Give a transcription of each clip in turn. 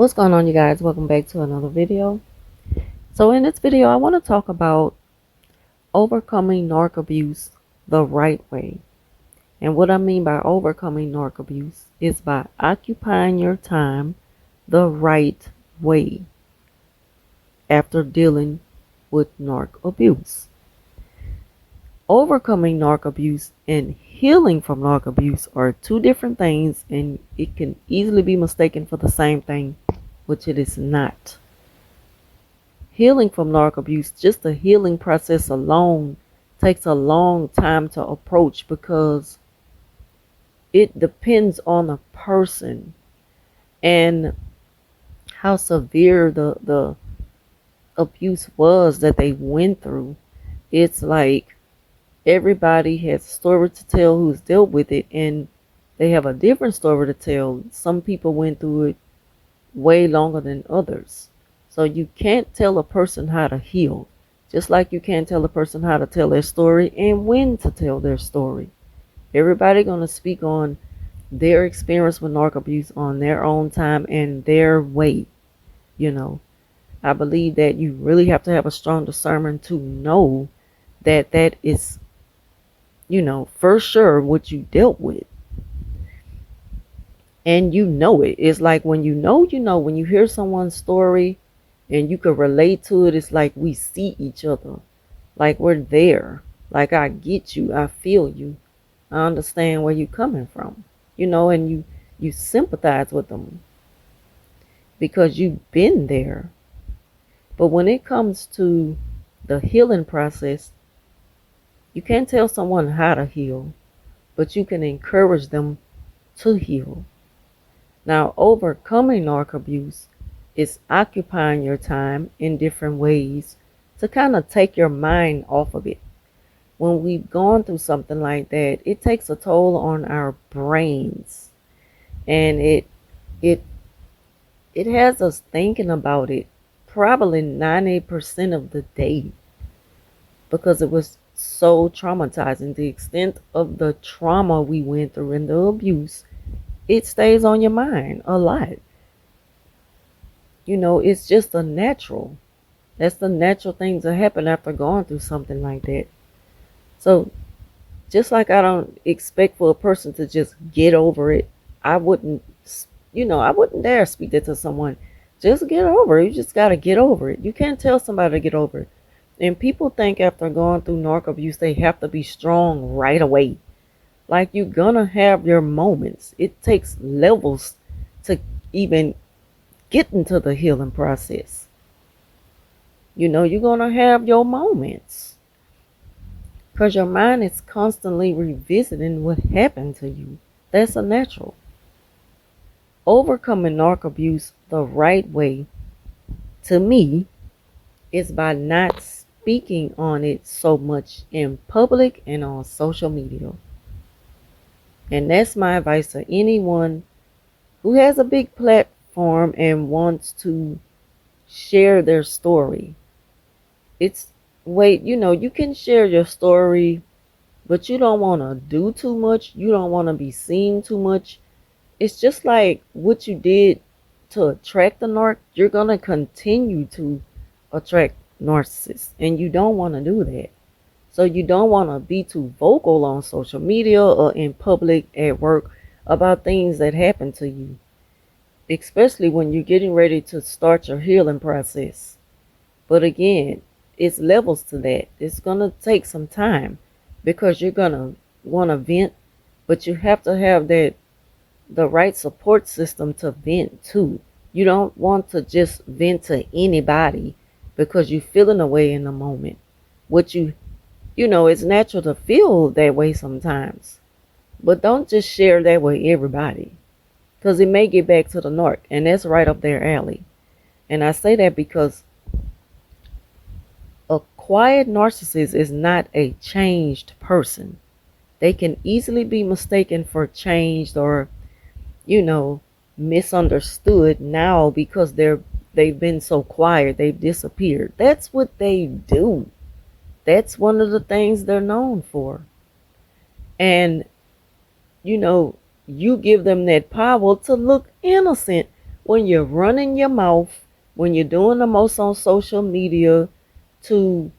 What's going on, you guys? Welcome back to another video. So in this video, I want to talk about overcoming narc abuse the right way. And what I mean by overcoming narc abuse is by occupying your time the right way after dealing with narc abuse. Overcoming narc abuse and healing from narc abuse are two different things, and it can easily be mistaken for the same thing, which it is not. Healing from narc abuse, just the healing process alone, takes a long time to approach because it depends on the person and how severe the abuse was that they went through. It's like everybody has a story to tell who's dealt with it, and they have a different story to tell. Some people went through it way longer than others. So you can't tell a person how to heal, just like you can't tell a person how to tell their story and when to tell their story. Everybody gonna speak on their experience with narc abuse on their own time and their way. You know, I believe that you really have to have a strong discernment to know that that is, for sure what you dealt with. And you know it. It's like when when you hear someone's story and you can relate to it, it's like we see each other. Like we're there. Like I get you. I feel you. I understand where you're coming from. And you sympathize with them because you've been there. But when it comes to the healing process, you can't tell someone how to heal, but you can encourage them to heal. Now, overcoming narc abuse is occupying your time in different ways to kind of take your mind off of it. When we've gone through something like that, it takes a toll on our brains, and it has us thinking about it probably 90% of the day because it was so traumatizing. The extent of the trauma we went through and the abuse, it stays on your mind a lot. It's just a natural. That's the natural thing to happen after going through something like that. So just like I don't expect for a person to just get over it, I wouldn't dare speak that to someone. Just get over it. You just got to get over it. You can't tell somebody to get over it. And people think after going through narc abuse, they have to be strong right away. Like you're gonna have your moments. It takes levels to even get into the healing process. You're gonna have your moments because your mind is constantly revisiting what happened to you. That's a natural. Overcoming narc abuse the right way, to me, is by not speaking on it so much in public and on social media. And that's my advice to anyone who has a big platform and wants to share their story. You can share your story, but you don't want to do too much. You don't want to be seen too much. It's just like what you did to attract the narc. You're going to continue to attract narcissists, and you don't want to do that. So you don't want to be too vocal on social media or in public at work about things that happen to you, especially when you're getting ready to start your healing process. But again, it's levels to that. It's going to take some time because you're going to want to vent, but you have to have the right support system to vent too. You don't want to just vent to anybody because you're feeling away in the moment. It's natural to feel that way sometimes. But don't just share that with everybody, because it may get back to the narc, and that's right up their alley. And I say that because a quiet narcissist is not a changed person. They can easily be mistaken for changed or, misunderstood now because they've been so quiet, they've disappeared. That's what they do. That's one of the things they're known for. And, you give them that power to look innocent when you're running your mouth, when you're doing the most on social media to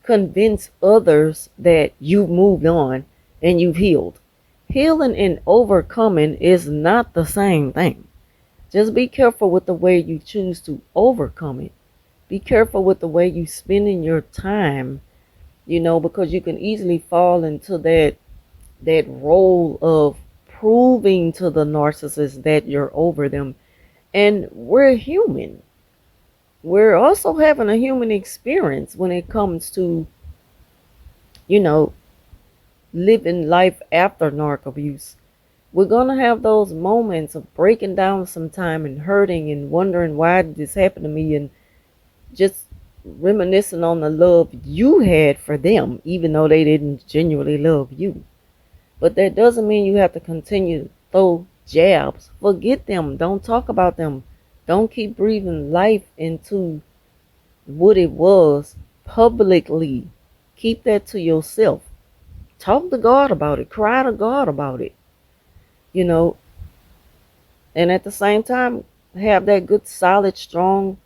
convince others that you've moved on and you've healed. Healing and overcoming is not the same thing. Just be careful with the way you choose to overcome it. Be careful with the way you spending your time, because you can easily fall into that role of proving to the narcissist that you're over them. And we're human. We're also having a human experience when it comes to, you know, living life after narc abuse. We're going to have those moments of breaking down sometime and hurting and wondering why did this happen to me, and just reminiscing on the love you had for them, even though they didn't genuinely love you. But that doesn't mean you have to continue to throw jabs. Forget them. Don't talk about them. Don't keep breathing life into what it was publicly. Keep that to yourself. Talk to God about it. Cry to God about it. You know, and at the same time, have that good, solid, strong,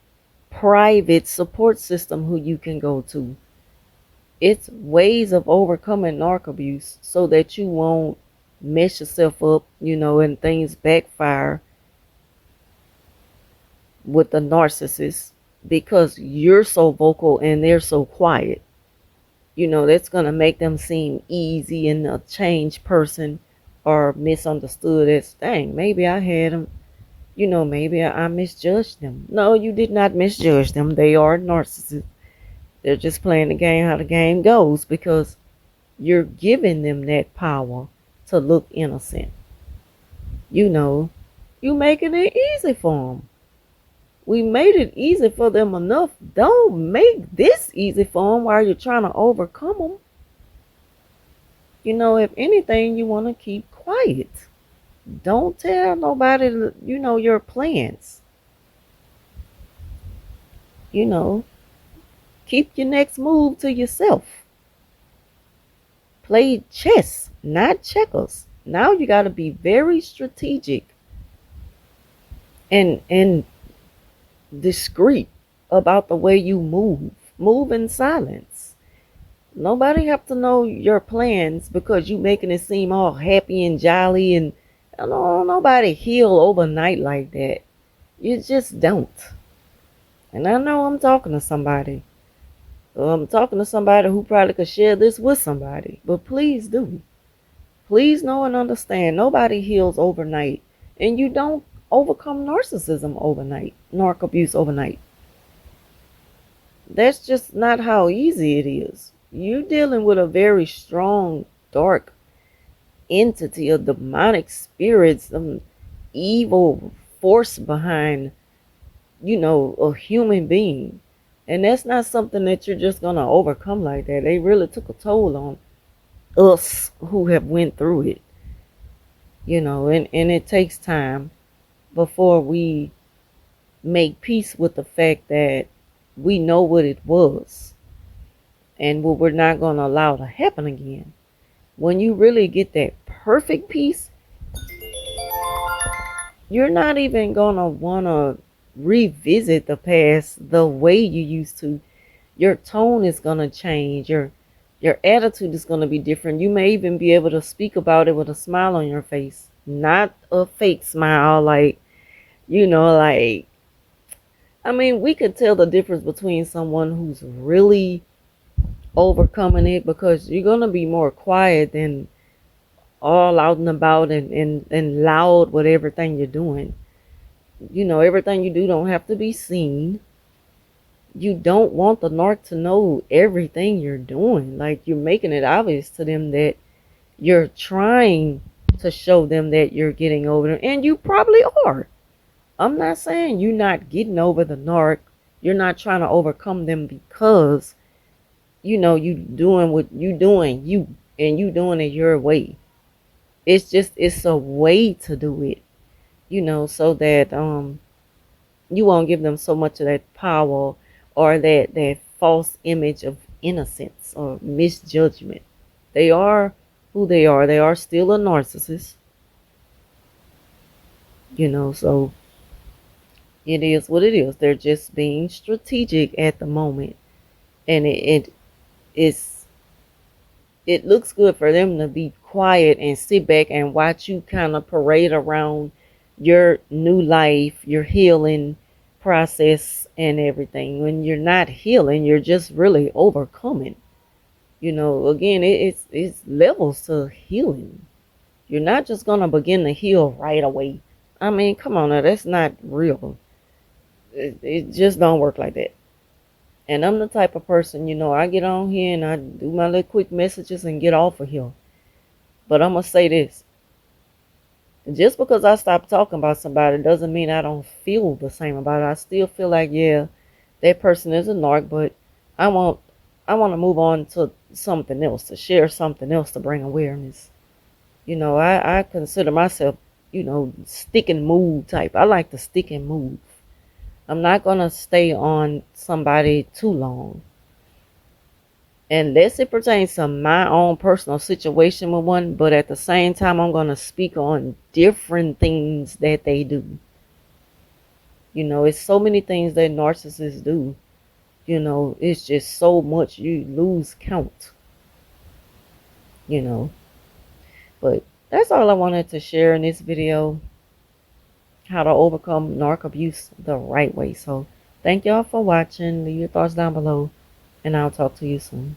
private support system who you can go to. It's ways of overcoming narc abuse so that you won't mess yourself up, and things backfire with the narcissist because you're so vocal and they're so quiet. That's going to make them seem easy and a changed person or misunderstood as, dang, maybe I had them, maybe I misjudged them. No, you did not misjudge them. They are narcissists. They're just playing the game how the game goes because you're giving them that power to look innocent. You making it easy for them. We made it easy for them enough. Don't make this easy for them while you're trying to overcome them. If anything, you want to keep quiet. Don't tell nobody, your plans. Keep your next move to yourself. Play chess, not checkers. Now you got to be very strategic and discreet about the way you move. Move in silence. Nobody have to know your plans because you making it seem all happy and jolly, and nobody heal overnight like that. You just don't. And I know I'm talking to somebody. I'm talking to somebody who probably could share this with somebody. But please do. Please know and understand, nobody heals overnight. And you don't overcome narcissism overnight, narc abuse overnight. That's just not how easy it is. You're dealing with a very strong, dark entity, a demonic spirit, some evil force behind, a human being. And that's not something that you're just going to overcome like that. They really took a toll on us who have went through it, and it takes time before we make peace with the fact that we know what it was and what we're not going to allow to happen again. When you really get that perfect peace, you're not even going to want to revisit the past the way you used to. Your tone is going to change. Your attitude is going to be different. You may even be able to speak about it with a smile on your face, not a fake smile we could tell the difference between someone who's really overcoming it, because you're going to be more quiet than all out and about and loud with everything you're doing. Everything you do don't have to be seen. You don't want the narc to know everything you're doing. Like, you're making it obvious to them that you're trying to show them that you're getting over them, and you probably are. I'm not saying you're not getting over the narc. You're not trying to overcome them because, you doing what you doing, and you doing it your way. It's a way to do it, so that you won't give them so much of that power or that false image of innocence or misjudgment. They are who they are. They are still a narcissist, so It is what it is. They're just being strategic at the moment. And it's it looks good for them to be quiet and sit back and watch you kind of parade around your new life, your healing process and everything. When you're not healing, you're just really overcoming. Again, it's levels to healing. You're not just gonna begin to heal right away. I mean, come on now, that's not real. It just don't work like that. And I'm the type of person, I get on here and I do my little quick messages and get off of here. But I'm gonna say this: just because I stop talking about somebody doesn't mean I don't feel the same about it. I still feel like, yeah, that person is a narc, but I want I want to move on to something else, to share something else to bring awareness. I consider myself, stick and move type. I like to stick and move. I'm not gonna stay on somebody too long. Unless it pertains to my own personal situation with one, but at the same time, I'm going to speak on different things that they do. It's so many things that narcissists do. It's just so much you lose count, you know. But that's all I wanted to share in this video, how to overcome narc abuse the right way. So thank y'all for watching. Leave your thoughts down below, and I'll talk to you soon.